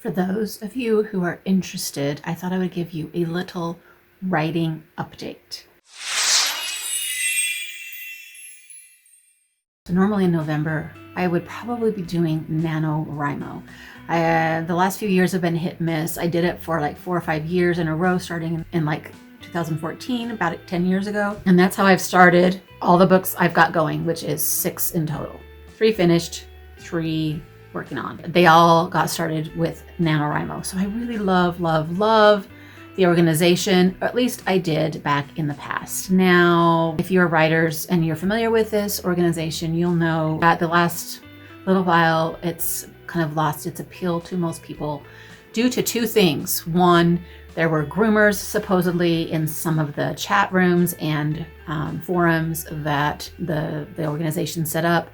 For those of you who are interested, I thought I would give you a little writing update. So normally in November, I would probably be doing NaNoWriMo. The last few years have been hit miss. I did it for like 4 or 5 years in a row, starting in like 2014, about 10 years ago. And that's how I've started all the books I've got going, which is 6 in total. 3 finished, 3 working on. They all got started with NaNoWriMo. So I really love the organization, or at least I did back in the past. Now, if you're writers and you're familiar with this organization, you'll know that the last little while it's kind of lost its appeal to most people due to 2 things. One, there were groomers supposedly in some of the chat rooms and forums that the organization set up.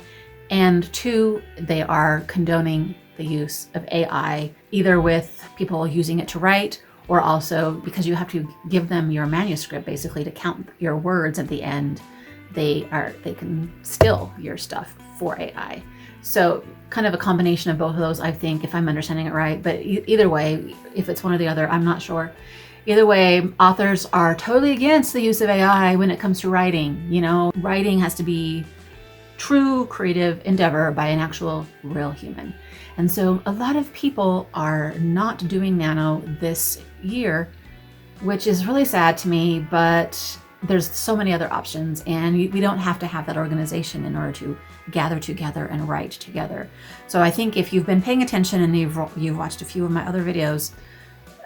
And 2, they are condoning the use of AI, either with people using it to write, or also because you have to give them your manuscript basically to count your words at the end. They can steal your stuff for AI. So kind of a combination of both of those, I think, if I'm understanding it right. But either way, if it's one or the other, I'm not sure. Either way, authors are totally against the use of AI when it comes to writing. You know, writing has to be true creative endeavor by an actual real human. And so a lot of people are not doing nano this year, which is really sad to me, but there's so many other options, and we don't have to have that organization in order to gather together and write together. So I think if you've been paying attention and you've watched a few of my other videos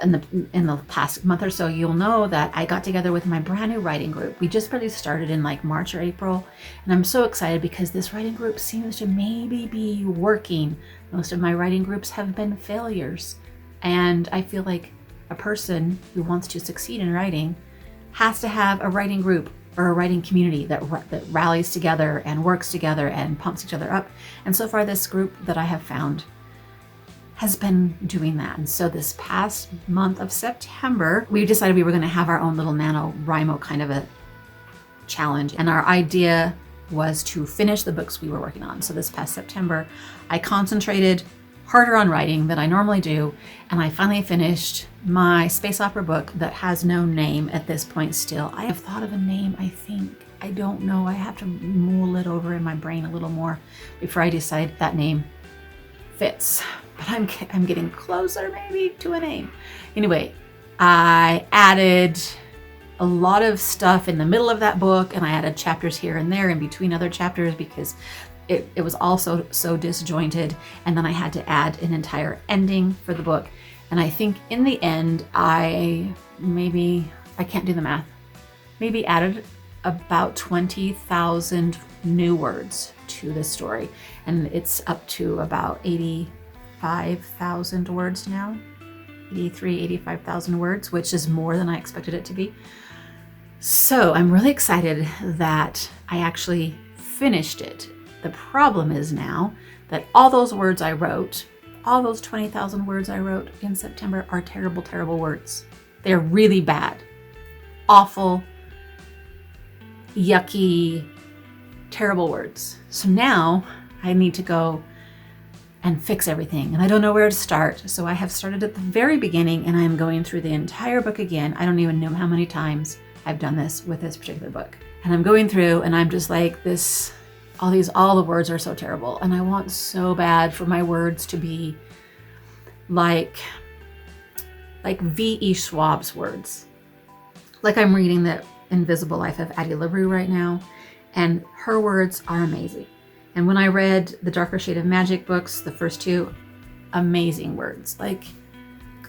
in the past month or so, you'll know that I got together with my brand new writing group. We just barely started in like March or April, and I'm so excited because this writing group seems to maybe be working. Most of my writing groups have been failures, and I feel like a person who wants to succeed in writing has to have a writing group or a writing community that rallies together and works together and pumps each other up. And so far, this group that I have found has been doing that. And so this past month of September, we decided we were going to have our own little NaNoWriMo kind of a challenge. And our idea was to finish the books we were working on. So this past September, I concentrated harder on writing than I normally do. And I finally finished my space opera book that has no name at this point still. I have thought of a name, I think. I don't know. I have to mull it over in my brain a little more before I decide that name fits. But I'm getting closer maybe to a name. Anyway, I added a lot of stuff in the middle of that book, and I added chapters here and there in between other chapters because it was also so disjointed. And then I had to add an entire ending for the book. And I think in the end, I can't do the math, maybe added about 20,000 new words to the story. And it's up to about 85,000 words now, 85,000 words, which is more than I expected it to be. So I'm really excited that I actually finished it. The problem is now that all those words I wrote, all those 20,000 words I wrote in September are terrible, terrible words. They're really bad, awful, yucky, terrible words. So now I need to go and fix everything, and I don't know where to start. So I have started at the very beginning, and I'm going through the entire book again. I don't even know how many times I've done this with this particular book. And I'm going through, and I'm just like, all the words are so terrible, and I want so bad for my words to be like V.E. Schwab's words. Like I'm reading The Invisible Life of Addie LaRue right now, and her words are amazing. And when I read the Darker Shade of Magic books, the first 2, amazing words. Like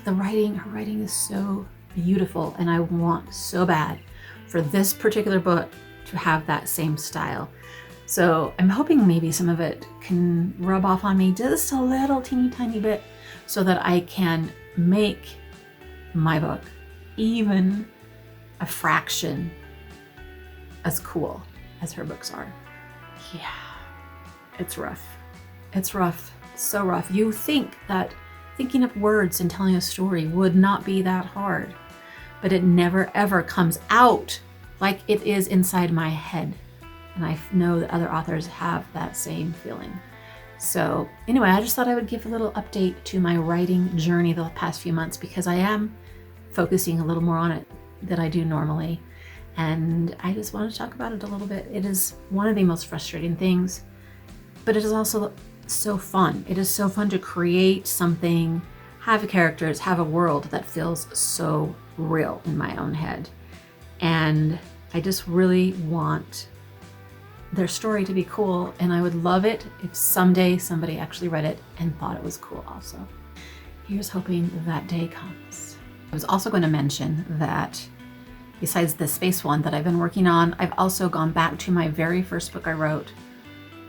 her writing is so beautiful, and I want so bad for this particular book to have that same style. So I'm hoping maybe some of it can rub off on me just a little teeny tiny bit so that I can make my book even a fraction as cool as her books are. Yeah, it's rough. It's rough, so rough. You think that thinking of words and telling a story would not be that hard, but it never ever comes out like it is inside my head. And I know that other authors have that same feeling. So anyway, I just thought I would give a little update to my writing journey the past few months, because I am focusing a little more on it than I do normally. And I just want to talk about it a little bit. It is one of the most frustrating things, but it is also so fun. It is so fun to create something, have characters, have a world that feels so real in my own head. And I just really want their story to be cool, and I would love it if someday somebody actually read it and thought it was cool also. Here's hoping that day comes. I was also going to mention that besides the space one that I've been working on, I've also gone back to my very first book I wrote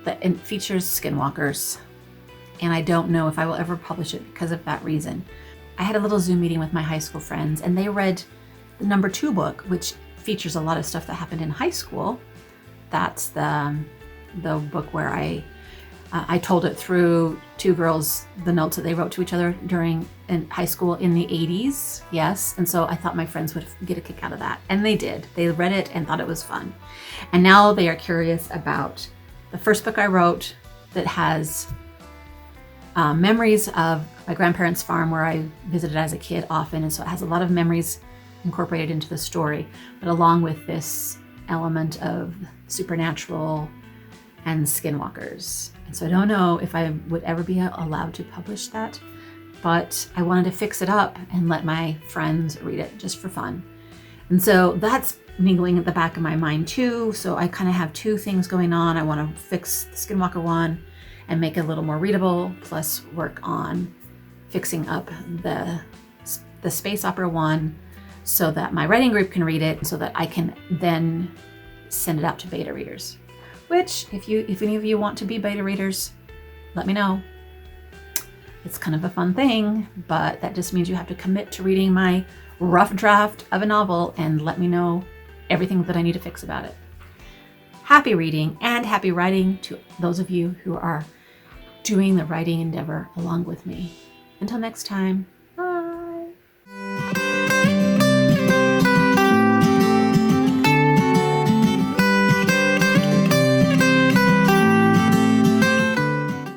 that features Skinwalkers, and I don't know if I will ever publish it because of that reason. I had a little Zoom meeting with my high school friends, and they read the number 2 book, which features a lot of stuff that happened in high school. That's the book where I told it through 2 girls, the notes that they wrote to each other in high school in the 80s. Yes. And so I thought my friends would get a kick out of that. And they did. They read it and thought it was fun. And now they are curious about the first book I wrote that has memories of my grandparents' farm where I visited as a kid often. And so it has a lot of memories incorporated into the story, but along with this element of supernatural and Skinwalkers. And so I don't know if I would ever be allowed to publish that, but I wanted to fix it up and let my friends read it just for fun. And so that's niggling at the back of my mind too. So I kind of have 2 things going on. I want to fix the Skinwalker one and make it a little more readable, plus work on fixing up the space opera one so that my writing group can read it, so that I can then send it out to beta readers. Which, if any of you want to be beta readers, let me know. It's kind of a fun thing, but that just means you have to commit to reading my rough draft of a novel and let me know everything that I need to fix about it. Happy reading and happy writing to those of you who are doing the writing endeavor along with me. Until next time.